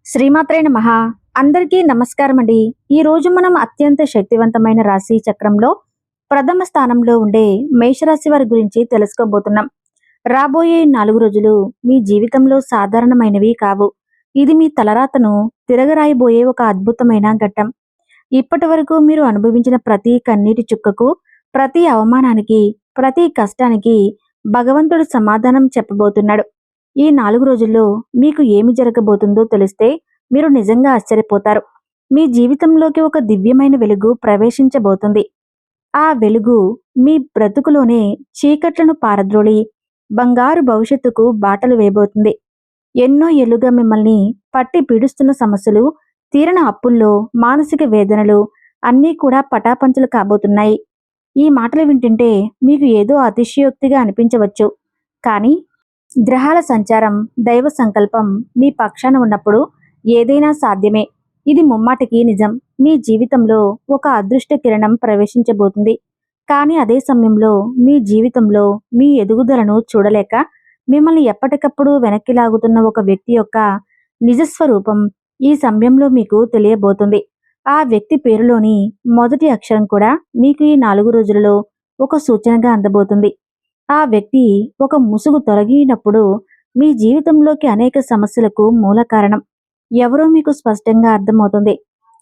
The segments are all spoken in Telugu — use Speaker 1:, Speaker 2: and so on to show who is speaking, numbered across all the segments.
Speaker 1: శ్రీమాత్రే నమః. అందరికీ నమస్కారం అండి. ఈ రోజు మనం అత్యంత శక్తివంతమైన రాశి చక్రంలో ప్రథమ స్థానంలో ఉండే మేషరాశి వారి గురించి తెలుసుకోబోతున్నాం. రాబోయే 4 రోజులు మీ జీవితంలో సాధారణమైనవి కావు. ఇది మీ తలరాతను తిరగరాయబోయే ఒక అద్భుతమైన ఘట్టం. ఇప్పటి వరకు మీరు అనుభవించిన ప్రతి కన్నీటి చుక్కకు, ప్రతి అవమానానికి, ప్రతి కష్టానికి భగవంతుడు సమాధానం చెప్పబోతున్నాడు. ఈ 4 రోజుల్లో మీకు ఏమి జరగబోతుందో తెలిస్తే మీరు నిజంగా ఆశ్చర్యపోతారు. మీ జీవితంలోకి ఒక దివ్యమైన వెలుగు ప్రవేశించబోతుంది. ఆ వెలుగు మీ బ్రతుకులోనే చీకట్లను పారద్రోలి బంగారు భవిష్యత్తుకు బాటలు వేయబోతుంది. ఎన్నో ఏళ్లుగా మిమ్మల్ని పట్టి పీడిస్తున్న సమస్యలు, తీరని అప్పుల్లో మానసిక వేదనలు అన్నీ కూడా పటాపంచలు కాబోతున్నాయి. ఈ మాటలు వింటుంటే మీకు ఏదో అతిశయోక్తిగా అనిపించవచ్చు. కానీ గ్రహాల సంచారం, దైవ సంకల్పం మీ పక్షాన ఉన్నప్పుడు ఏదైనా సాధ్యమే. ఇది ముమ్మాటికి నిజం. మీ జీవితంలో ఒక అదృష్ట కిరణం ప్రవేశించబోతుంది. కానీ అదే సమయంలో మీ జీవితంలో మీ ఎదుగుదలను చూడలేక మిమ్మల్ని ఎప్పటికప్పుడు వెనక్కి లాగుతున్న ఒక వ్యక్తి యొక్క నిజస్వరూపం ఈ సమయంలో మీకు తెలియబోతుంది. ఆ వ్యక్తి పేరులోని మొదటి అక్షరం కూడా మీకు ఈ 4 రోజులలో ఒక సూచనగా అందబోతుంది. ఆ వ్యక్తి ఒక ముసుగు తొలగినప్పుడు మీ జీవితంలోకి అనేక సమస్యలకు మూల కారణం ఎవరో మీకు స్పష్టంగా అర్థమవుతుంది.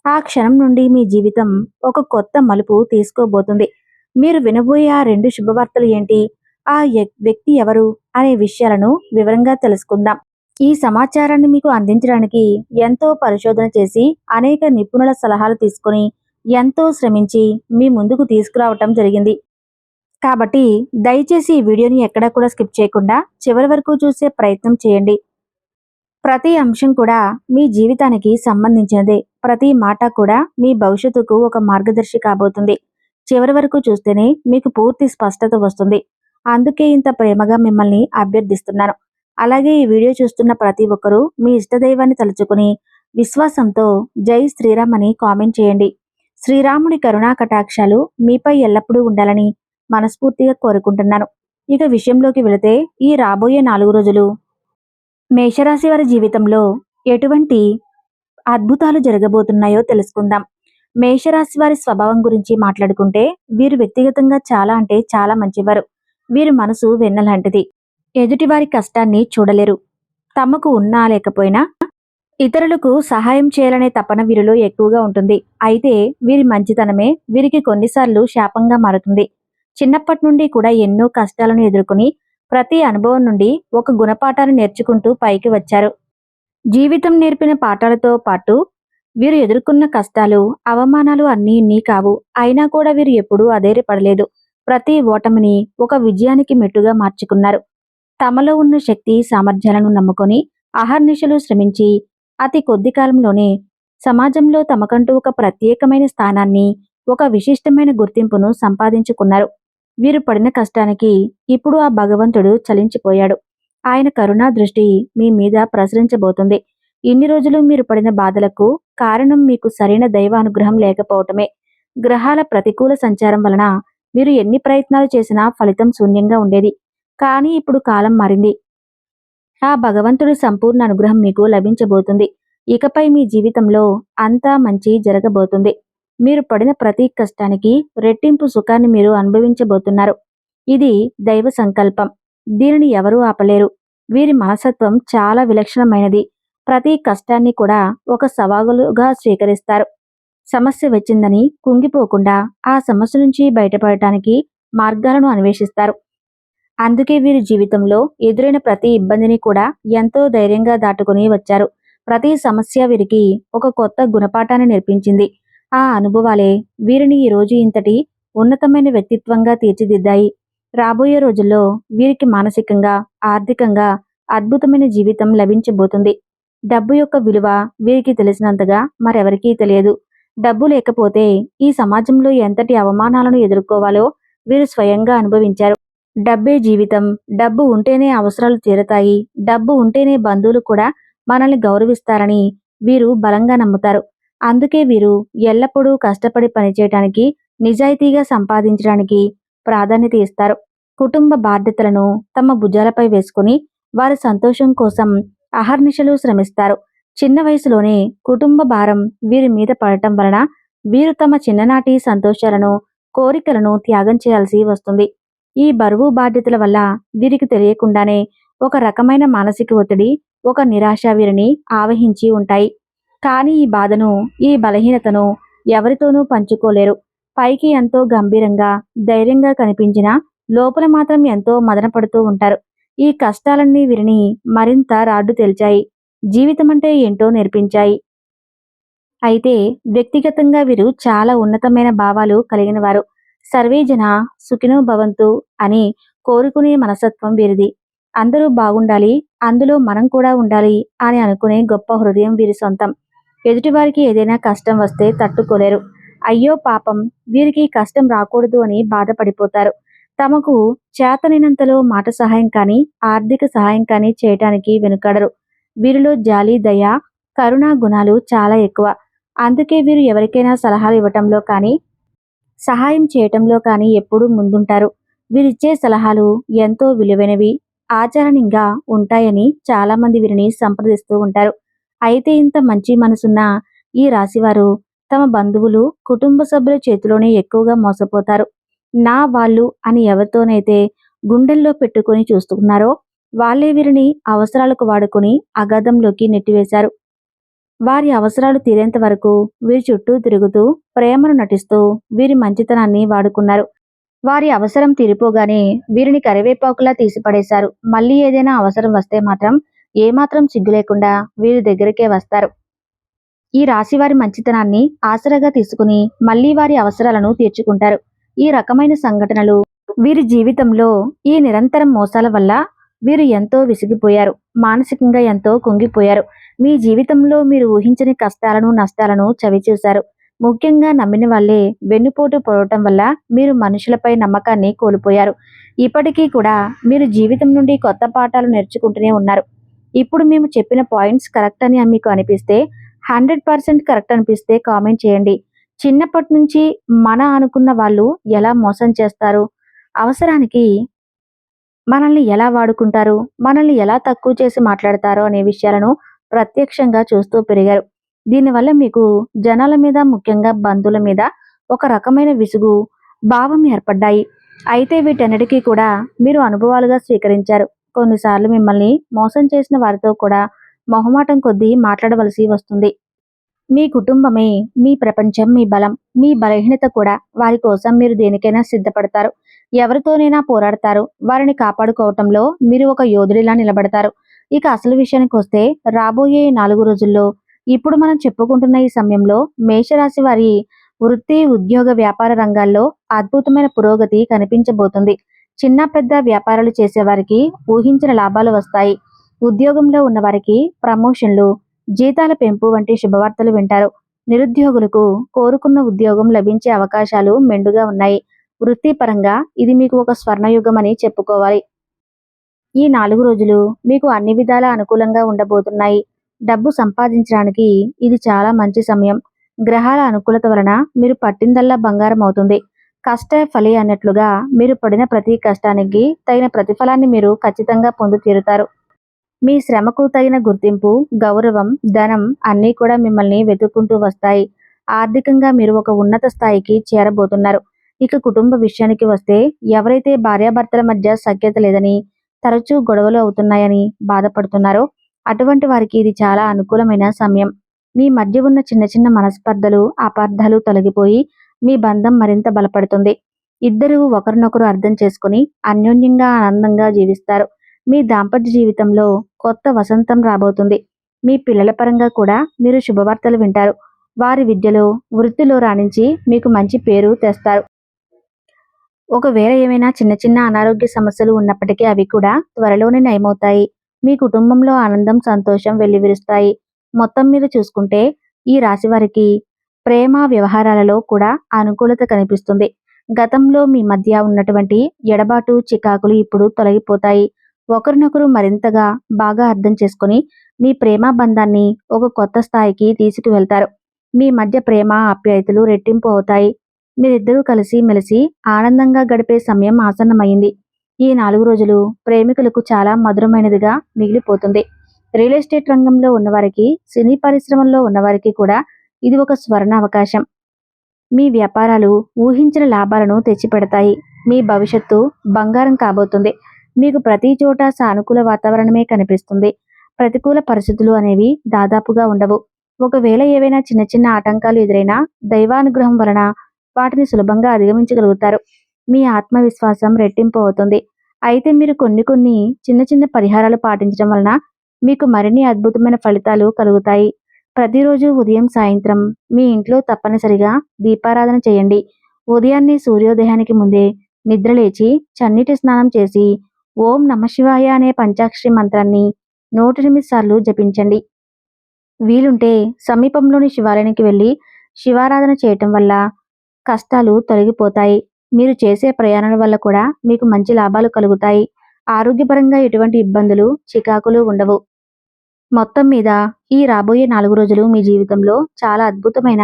Speaker 1: ఆ క్షణం నుండి మీ జీవితం ఒక కొత్త మలుపు తీసుకోబోతుంది. మీరు వినబోయే ఆ 2 శుభవార్తలు ఏంటి, ఆ వ్యక్తి ఎవరు అనే విషయాలను వివరంగా తెలుసుకుందాం. ఈ సమాచారాన్ని మీకు అందించడానికి ఎంతో పరిశోధన చేసి అనేక నిపుణుల సలహాలు తీసుకొని ఎంతో శ్రమించి మీ ముందుకు తీసుకురావటం జరిగింది. కాబట్టి దయచేసి ఈ వీడియోని ఎక్కడా కూడా స్కిప్ చేయకుండా చివరి వరకు చూసే ప్రయత్నం చేయండి. ప్రతి అంశం కూడా మీ జీవితానికి సంబంధించినదే. ప్రతి మాట కూడా మీ భవిష్యత్తుకు ఒక మార్గదర్శి కాబోతుంది. చివరి వరకు చూస్తేనే మీకు పూర్తి స్పష్టత వస్తుంది. అందుకే ఇంత ప్రేమగా మిమ్మల్ని అభ్యర్థిస్తున్నాను. అలాగే ఈ వీడియో చూస్తున్న ప్రతి ఒక్కరూ మీ ఇష్టదైవాన్ని తలుచుకుని విశ్వాసంతో జై శ్రీరామ్ అని కామెంట్ చేయండి. శ్రీరాముడి కరుణా కటాక్షాలు మీపై ఎల్లప్పుడూ ఉండాలని మనస్ఫూర్తిగా కోరుకుంటున్నాను. ఇక విషయంలోకి వెళితే ఈ రాబోయే 4 రోజులు మేషరాశి వారి జీవితంలో ఎటువంటి అద్భుతాలు జరగబోతున్నాయో తెలుసుకుందాం. మేషరాశి వారి స్వభావం గురించి మాట్లాడుకుంటే వీరు వ్యక్తిగతంగా చాలా అంటే చాలా మంచివారు. వీరి మనసు వెన్నలాంటిది. ఎదుటివారి కష్టాన్ని చూడలేరు. తమకు ఉన్నా లేకపోయినా ఇతరులకు సహాయం చేయాలనే తపన వీరిలో ఎక్కువగా ఉంటుంది. అయితే వీరి మంచితనమే వీరికి కొన్నిసార్లు శాపంగా మారుతుంది. చిన్నప్పటి నుండి కూడా ఎన్నో కష్టాలను ఎదుర్కొని ప్రతి అనుభవం నుండి ఒక గుణపాఠాన్ని నేర్చుకుంటూ పైకి వచ్చారు. జీవితం నేర్పిన పాఠాలతో పాటు వీరు ఎదుర్కొన్న కష్టాలు, అవమానాలు అన్నీ ఇన్ని కావు. అయినా కూడా వీరు ఎప్పుడూ అధైర్యపడలేదు. ప్రతి ఓటమిని ఒక విజయానికి మెట్టుగా మార్చుకున్నారు. తమలో ఉన్న శక్తి సామర్థ్యాలను నమ్ముకొని అహర్నిశలు శ్రమించి అతి కొద్ది కాలంలోనే సమాజంలో తమకంటూ ఒక ప్రత్యేకమైన స్థానాన్ని, ఒక విశిష్టమైన గుర్తింపును సంపాదించుకున్నారు. వీరు పడిన కష్టానికి ఇప్పుడు ఆ భగవంతుడు చలించిపోయాడు. ఆయన కరుణా దృష్టి మీ మీద ప్రసరించబోతుంది. ఇన్ని రోజులు మీరు పడిన బాధలకు కారణం మీకు సరైన దైవ అనుగ్రహం లేకపోవటమే. గ్రహాల ప్రతికూల సంచారం వలన మీరు ఎన్ని ప్రయత్నాలు చేసినా ఫలితం శూన్యంగా ఉండేది. కానీ ఇప్పుడు కాలం మారింది. ఆ భగవంతుడి సంపూర్ణ అనుగ్రహం మీకు లభించబోతుంది. ఇకపై మీ జీవితంలో అంతా మంచి జరగబోతుంది. మీరు పడిన ప్రతి కష్టానికి రెట్టింపు సుఖాన్ని మీరు అనుభవించబోతున్నారు. ఇది దైవ సంకల్పం. దీనిని ఎవరూ ఆపలేరు. వీరి మనస్తత్వం చాలా విలక్షణమైనది. ప్రతి కష్టాన్ని కూడా ఒక సవాలుగా స్వీకరిస్తారు. సమస్య వచ్చిందని కుంగిపోకుండా ఆ సమస్య నుంచి బయటపడటానికి మార్గాలను అన్వేషిస్తారు. అందుకే వీరి జీవితంలో ఎదురైన ప్రతి ఇబ్బందిని కూడా ఎంతో ధైర్యంగా దాటుకుని వచ్చారు. ప్రతి సమస్య వీరికి ఒక కొత్త గుణపాఠాన్ని నేర్పించింది. ఆ అనుభవాలే వీరిని ఈరోజు ఇంతటి ఉన్నతమైన వ్యక్తిత్వంగా తీర్చిదిద్దాయి. రాబోయే రోజుల్లో వీరికి మానసికంగా, ఆర్థికంగా అద్భుతమైన జీవితం లభించబోతుంది. డబ్బు యొక్క విలువ వీరికి తెలిసినంతగా మరెవరికీ తెలియదు. డబ్బు లేకపోతే ఈ సమాజంలో ఎంతటి అవమానాలను ఎదుర్కోవాలో వీరు స్వయంగా అనుభవించారు. డబ్బే జీవితం, డబ్బు ఉంటేనే అవసరాలు తీరతాయి, డబ్బు ఉంటేనే బంధువులు కూడా మనల్ని గౌరవిస్తారని వీరు బలంగా నమ్ముతారు. అందుకే వీరు ఎల్లప్పుడూ కష్టపడి పనిచేయటానికి, నిజాయితీగా సంపాదించడానికి ప్రాధాన్యత ఇస్తారు. కుటుంబ బాధ్యతలను తమ భుజాలపై వేసుకుని వారి సంతోషం కోసం అహర్నిశలు శ్రమిస్తారు. చిన్న వయసులోనే కుటుంబ భారం వీరి మీద పడటం వలన వీరు తమ చిన్ననాటి సంతోషాలను, కోరికలను త్యాగం చేయాల్సి వస్తుంది. ఈ బరువు బాధ్యతల వల్ల వీరికి తెలియకుండానే ఒక రకమైన మానసిక ఒత్తిడి, ఒక నిరాశ వీరిని ఆవహించి ఉంటాయి. కానీ ఈ బాధను, ఈ బలహీనతను ఎవరితోనూ పంచుకోలేరు. పైకి ఎంతో గంభీరంగా, ధైర్యంగా కనిపించినా లోపల మాత్రం ఎంతో మదనపడుతూ ఉంటారు. ఈ కష్టాలన్నీ వీరిని మరింత రాడ్డు తేల్చాయి. జీవితమంటే ఏంటో నేర్పించాయి. అయితే వ్యక్తిగతంగా వీరు చాలా ఉన్నతమైన భావాలు కలిగినవారు. సర్వేజన సుఖినో భవంతు అని కోరుకునే మనసత్వం వీరిది. అందరూ బాగుండాలి, అందులో మనం కూడా ఉండాలి అని అనుకునే గొప్ప హృదయం వీరి సొంతం. ఎదుటివారికి ఏదైనా కష్టం వస్తే తట్టుకోలేరు. అయ్యో పాపం, వీరికి ఈ కష్టం రాకూడదు అని బాధపడిపోతారు. తమకు చేతనైనంతలో మాట సహాయం కానీ, ఆర్థిక సహాయం కానీ చేయటానికి వెనుకాడరు. వీరిలో జాలి, దయ, కరుణా గుణాలు చాలా ఎక్కువ. అందుకే వీరు ఎవరికైనా సలహాలు ఇవ్వటంలో కానీ, సహాయం చేయటంలో కానీ ఎప్పుడూ ముందుంటారు. వీరిచ్చే సలహాలు ఎంతో విలువైనవి, ఆచరణీయంగా ఉంటాయని చాలామంది వీరిని సంప్రదిస్తూ ఉంటారు. అయితే ఇంత మంచి మనసున్న ఈ రాశివారు తమ బంధువులు, కుటుంబ సభ్యుల చేతిలోనే ఎక్కువగా మోసపోతారు. నా వాళ్ళు అని ఎవరితోనైతే గుండెల్లో పెట్టుకొని చూస్తున్నారో వాళ్ళే వీరిని అవసరాలకు వాడుకొని అగాధంలోకి నెట్టివేశారు. వారి అవసరాలు తీరేంత వరకు వీరి చుట్టూ తిరుగుతూ, ప్రేమను నటిస్తూ వీరి మంచితనాన్ని వాడుకున్నారు. వారి అవసరం తీరిపోగానే వీరిని కరివేపాకులా తీసిపడేశారు. మళ్ళీ ఏదైనా అవసరం వస్తే మాత్రం ఏమాత్రం సిగ్గు లేకుండా వీరి దగ్గరికే వస్తారు. ఈ రాశివారి మంచితనాన్ని ఆసరాగా తీసుకుని మళ్ళీ వారి అవసరాలను తీర్చుకుంటారు. ఈ రకమైన సంఘటనలు వీరి జీవితంలో ఈ నిరంతరం మోసాల వల్ల వీరు ఎంతో విసిగిపోయారు. మానసికంగా ఎంతో కుంగిపోయారు. మీ జీవితంలో మీరు ఊహించని కష్టాలను, నష్టాలను చవిచూశారు. ముఖ్యంగా నమ్మిన వాళ్ళే వెన్నుపోటు పొడవటం వల్ల మీరు మనుషులపై నమ్మకాన్ని కోల్పోయారు. ఇప్పటికీ కూడా మీరు జీవితం నుండి కొత్త పాఠాలు నేర్చుకుంటూనే ఉన్నారు. ఇప్పుడు మేము చెప్పిన పాయింట్స్ కరెక్ట్ అని మీకు అనిపిస్తే 100% కరెక్ట్ అనిపిస్తే కామెంట్ చేయండి. చిన్నప్పటి నుంచి మన అనుకున్న వాళ్ళు ఎలా మోసం చేస్తారు, అవసరానికి మనల్ని ఎలా వాడుకుంటారు, మనల్ని ఎలా తక్కువ చేసి మాట్లాడతారో అనే విషయాలను ప్రత్యక్షంగా చూస్తూ పెరిగారు. దీనివల్ల మీకు జనాల మీద, ముఖ్యంగా బంధువుల మీద ఒక రకమైన విసుగు భావం ఏర్పడ్డాయి. అయితే వీటన్నిటికీ కూడా మీరు అనుభవాలుగా స్వీకరించారు. కొన్నిసార్లు మిమ్మల్ని మోసం చేసిన వారితో కూడా మొహమాటం కొద్దీ మాట్లాడవలసి వస్తుంది. మీ కుటుంబమే మీ ప్రపంచం, మీ బలం, మీ బలహీనత కూడా. వారి కోసం మీరు దేనికైనా సిద్ధపడతారు. ఎవరితోనైనా పోరాడతారు. వారిని కాపాడుకోవటంలో మీరు ఒక యోధుడిలా నిలబడతారు. ఇక అసలు విషయానికి వస్తే రాబోయే 4 రోజుల్లో ఇప్పుడు మనం చెప్పుకుంటున్న ఈ సమయంలో మేషరాశి వారి వృత్తి, ఉద్యోగ, వ్యాపార రంగాల్లో అద్భుతమైన పురోగతి కనిపించబోతుంది. చిన్న పెద్ద వ్యాపారాలు చేసేవారికి ఊహించిన లాభాలు వస్తాయి. ఉద్యోగంలో ఉన్నవారికి ప్రమోషన్లు, జీతాల పెంపు వంటి శుభవార్తలు వింటారు. నిరుద్యోగులకు కోరుకున్న ఉద్యోగం లభించే అవకాశాలు మెండుగా ఉన్నాయి. వృత్తిపరంగా ఇది మీకు ఒక స్వర్ణయుగం అని చెప్పుకోవాలి. ఈ 4 రోజులు మీకు అన్ని విధాలా అనుకూలంగా ఉండబోతున్నాయి. డబ్బు సంపాదించడానికి ఇది చాలా మంచి సమయం. గ్రహాల అనుకూలత వలన మీరు పట్టిందల్లా బంగారం అవుతుంది. కష్ట ఫలి అన్నట్లుగా మీరు పడిన ప్రతి కష్టానికి తగిన ప్రతిఫలాన్ని మీరు ఖచ్చితంగా పొంది తీరుతారు. మీ శ్రమకు తగిన గుర్తింపు, గౌరవం, ధనం అన్నీ కూడా మిమ్మల్ని వెతుక్కుంటూ వస్తాయి. ఆర్థికంగా మీరు ఒక ఉన్నత స్థాయికి చేరబోతున్నారు. ఇక కుటుంబ విషయానికి వస్తే ఎవరైతే భార్యాభర్తల మధ్య సఖ్యత లేదని, తరచూ గొడవలు అవుతున్నాయని బాధపడుతున్నారో అటువంటి వారికి ఇది చాలా అనుకూలమైన సమయం. మీ మధ్య ఉన్న చిన్న చిన్న మనస్పర్ధలు, అపార్థాలు తొలగిపోయి మీ బంధం మరింత బలపడుతుంది. ఇద్దరూ ఒకరినొకరు అర్థం చేసుకుని అన్యోన్యంగా ఆనందంగా జీవిస్తారు. మీ దాంపత్య జీవితంలో కొత్త వసంతం రాబోతుంది. మీ పిల్లల పరంగా కూడా మీరు శుభవార్తలు వింటారు. వారి విద్యలో, వృత్తిలో రాణించి మీకు మంచి పేరు తెస్తారు. ఒకవేళ ఏమైనా చిన్న చిన్న అనారోగ్య సమస్యలు ఉన్నప్పటికీ అవి కూడా త్వరలోనే నయమవుతాయి. మీ కుటుంబంలో ఆనందం, సంతోషం వెల్లివిరుస్తాయి. మొత్తం మీద చూసుకుంటే ఈ రాశి వారికి ప్రేమ వ్యవహారాలలో కూడా అనుకూలత కనిపిస్తుంది. గతంలో మీ మధ్య ఉన్నటువంటి ఎడబాటు, చికాకులు ఇప్పుడు తొలగిపోతాయి. ఒకరినొకరు మరింతగా బాగా అర్థం చేసుకుని మీ ప్రేమ బంధాన్ని ఒక కొత్త స్థాయికి తీసుకువెళ్తారు. మీ మధ్య ప్రేమ, ఆప్యాయతలు రెట్టింపు అవుతాయి. మీరిద్దరూ కలిసి మెలిసి ఆనందంగా గడిపే సమయం ఆసన్నమైంది. ఈ 4 రోజులు ప్రేమికులకు చాలా మధురమైనదిగా మిగిలిపోతుంది. రియల్ ఎస్టేట్ రంగంలో ఉన్నవారికి, సినీ పరిశ్రమల్లో ఉన్నవారికి కూడా ఇది ఒక స్వర్ణ అవకాశం. మీ వ్యాపారాలు ఊహించిన లాభాలను తెచ్చిపెడతాయి. మీ భవిష్యత్తు బంగారం కాబోతుంది. మీకు ప్రతి చోట సానుకూల వాతావరణమే కనిపిస్తుంది. ప్రతికూల పరిస్థితులు అనేవి దాదాపుగా ఉండవు. ఒకవేళ ఏవైనా చిన్న చిన్న ఆటంకాలు ఎదురైనా దైవానుగ్రహం వలన వాటిని సులభంగా అధిగమించగలుగుతారు. మీ ఆత్మవిశ్వాసం రెట్టింపు అవుతుంది. అయితే మీరు కొన్ని చిన్న చిన్న పరిహారాలు పాటించడం వలన మీకు మరిన్ని అద్భుతమైన ఫలితాలు కలుగుతాయి. ప్రతిరోజు ఉదయం సాయంత్రం మీ ఇంట్లో తప్పనిసరిగా దీపారాధన చేయండి. ఉదయాన్నే సూర్యోదయానికి ముందే నిద్రలేచి చన్నీటి స్నానం చేసి ఓం నమఃశివాయ అనే పంచాక్షరి మంత్రాన్ని 108 సార్లు జపించండి. వీలుంటే సమీపంలోని శివాలయానికి వెళ్ళి శివారాధన చేయటం వల్ల కష్టాలు తొలగిపోతాయి. మీరు చేసే ప్రయాణాల వల్ల కూడా మీకు మంచి లాభాలు కలుగుతాయి. ఆరోగ్యపరంగా ఎటువంటి ఇబ్బందులు, చికాకులు ఉండవు. మొత్తం మీద ఈ రాబోయే 4 రోజులు మీ జీవితంలో చాలా అద్భుతమైన,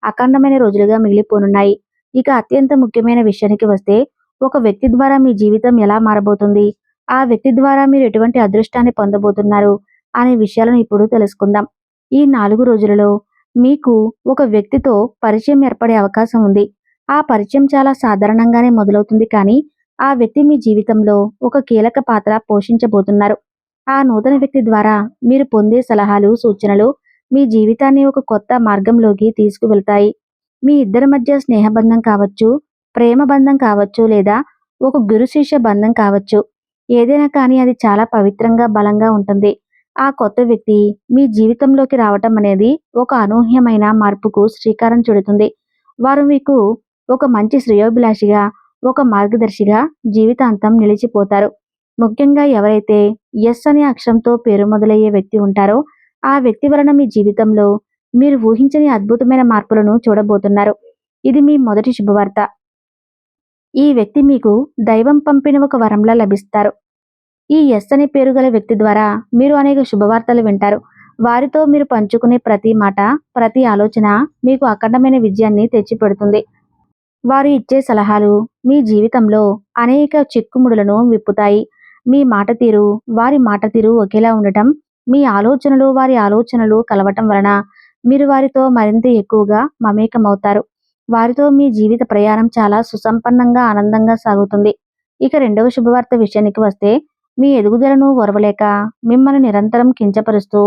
Speaker 1: అఖండమైన రోజులుగా మిగిలిపోనున్నాయి. ఇక అత్యంత ముఖ్యమైన విషయానికి వస్తే, ఒక వ్యక్తి ద్వారా మీ జీవితం ఎలా మారబోతుంది, ఆ వ్యక్తి ద్వారా మీరు ఎటువంటి అదృష్టాన్ని పొందబోతున్నారు అనే విషయాలను ఇప్పుడు తెలుసుకుందాం. ఈ 4 రోజులలో మీకు ఒక వ్యక్తితో పరిచయం ఏర్పడే అవకాశం ఉంది. ఆ పరిచయం చాలా సాధారణంగానే మొదలవుతుంది, కానీ ఆ వ్యక్తి మీ జీవితంలో ఒక కీలక పాత్ర పోషించబోతున్నారు. ఆ నూతన వ్యక్తి ద్వారా మీరు పొందే సలహాలు, సూచనలు మీ జీవితాన్ని ఒక కొత్త మార్గంలోకి తీసుకువెళ్తాయి. మీ ఇద్దరి మధ్య స్నేహబంధం కావచ్చు, ప్రేమ బంధం కావచ్చు, లేదా ఒక గురు శిష్య బంధం కావచ్చు. ఏదైనా కానీ అది చాలా పవిత్రంగా, బలంగా ఉంటుంది. ఆ కొత్త వ్యక్తి మీ జీవితంలోకి రావటం అనేది ఒక అనూహ్యమైన మార్పుకు శ్రీకారం చుడుతుంది. వారు మీకు ఒక మంచి శ్రేయోభిలాషిగా, ఒక మార్గదర్శిగా జీవితాంతం నిలిచిపోతారు. ముఖ్యంగా ఎవరైతే ఎస్ అనే అక్షరంతో పేరు మొదలయ్యే వ్యక్తి ఉంటారో, ఆ వ్యక్తి వలన మీ జీవితంలో మీరు ఊహించని అద్భుతమైన మార్పులను చూడబోతున్నారు. ఇది మీ మొదటి శుభవార్త. ఈ వ్యక్తి మీకు దైవం పంపిన ఒక వరంలా లభిస్తారు. ఈ ఎస్ అనే పేరు గల వ్యక్తి ద్వారా మీరు అనేక శుభవార్తలు వింటారు. వారితో మీరు పంచుకునే ప్రతి మాట, ప్రతి ఆలోచన మీకు అఖండమైన విజయాన్ని తెచ్చిపెడుతుంది. వారు ఇచ్చే సలహాలు మీ జీవితంలో అనేక చిక్కుముడులను విప్పుతాయి. మీ మాట తీరు, వారి మాట తీరు ఒకేలా ఉండటం, మీ ఆలోచనలు, వారి ఆలోచనలు కలవటం వలన మీరు వారితో మరింత ఎక్కువగా మమేకమవుతారు. వారితో మీ జీవిత ప్రయాణం చాలా సుసంపన్నంగా, ఆనందంగా సాగుతుంది. ఇక రెండవ శుభవార్త విషయానికి వస్తే, మీ ఎదుగుదలను ఓర్వలేక మిమ్మల్ని నిరంతరం కించపరుస్తూ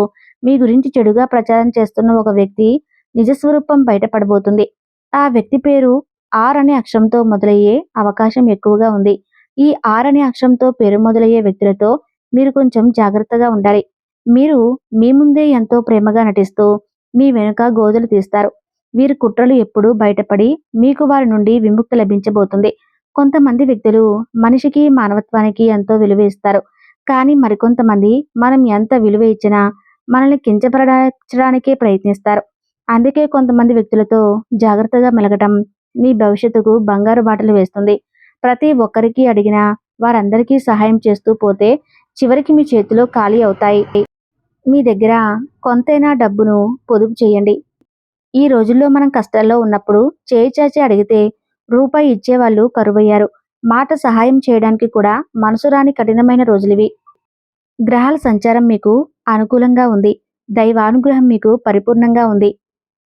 Speaker 1: మీ గురించి చెడుగా ప్రచారం చేస్తున్న ఒక వ్యక్తి నిజస్వరూపం బయటపడబోతుంది. ఆ వ్యక్తి పేరు ఆర్ అనే అక్షరంతో మొదలయ్యే అవకాశం ఎక్కువగా ఉంది. ఈ ఆర్ అనే అక్షరంతో పేరు మొదలయ్యే వ్యక్తులతో మీరు కొంచెం జాగ్రత్తగా ఉండాలి. మీరు మీ ముందే ఎంతో ప్రేమగా నటిస్తూ మీ వెనుక గోతులు తీస్తారు. వీరి కుట్రలు ఎప్పుడూ బయటపడి మీకు వారి నుండి విముక్తి లభించబోతుంది. కొంతమంది వ్యక్తులు మనిషికి, మానవత్వానికి ఎంతో విలువ ఇస్తారు. కానీ మరికొంతమంది మనం ఎంత విలువ ఇచ్చినా మనల్ని కించపరచడానికే ప్రయత్నిస్తారు. అందుకే కొంతమంది వ్యక్తులతో జాగ్రత్తగా మెలగటం మీ భవిష్యత్తుకు బంగారు బాటలు వేస్తుంది. ప్రతి ఒక్కరికి అడిగినా వారందరికీ సహాయం చేస్తూ పోతే చివరికి మీ చేతిలో ఖాళీ అవుతాయి. మీ దగ్గర కొంతైనా డబ్బును పొదుపు చేయండి. ఈ రోజుల్లో మనం కష్టాల్లో ఉన్నప్పుడు చేయి చాచి అడిగితే రూపాయి ఇచ్చేవాళ్ళు కరువయ్యారు. మాట సహాయం చేయడానికి కూడా మనసు రాని కఠినమైన రోజులివి. గ్రహాల సంచారం మీకు అనుకూలంగా ఉంది. దైవానుగ్రహం మీకు పరిపూర్ణంగా ఉంది.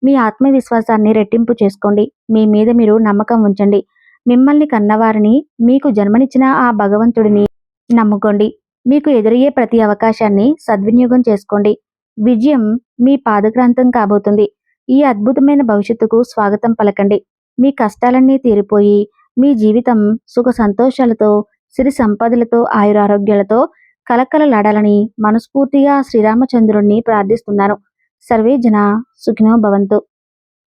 Speaker 1: మీ ఆత్మవిశ్వాసాన్ని రెట్టింపు చేసుకోండి. మీ మీద మీరు నమ్మకం ఉంచండి. మిమ్మల్ని కన్నవారిని, మీకు జన్మనిచ్చిన ఆ భగవంతుడిని నమ్ముకోండి. మీకు ఎదురయ్యే ప్రతి అవకాశాన్ని సద్వినియోగం చేసుకోండి. విజయం మీ పాదక్రాంతం కాబోతుంది. ఈ అద్భుతమైన భవిష్యత్తుకు స్వాగతం పలకండి. మీ కష్టాలన్నీ తీరిపోయి మీ జీవితం సుఖ సంతోషాలతో, సిరి సంపదలతో, ఆయురారోగ్యాలతో కలకలలాడాలని మనస్ఫూర్తిగా శ్రీరామచంద్రుణ్ణి ప్రార్థిస్తున్నాను. సర్వే జన సుఖినో భవంతు.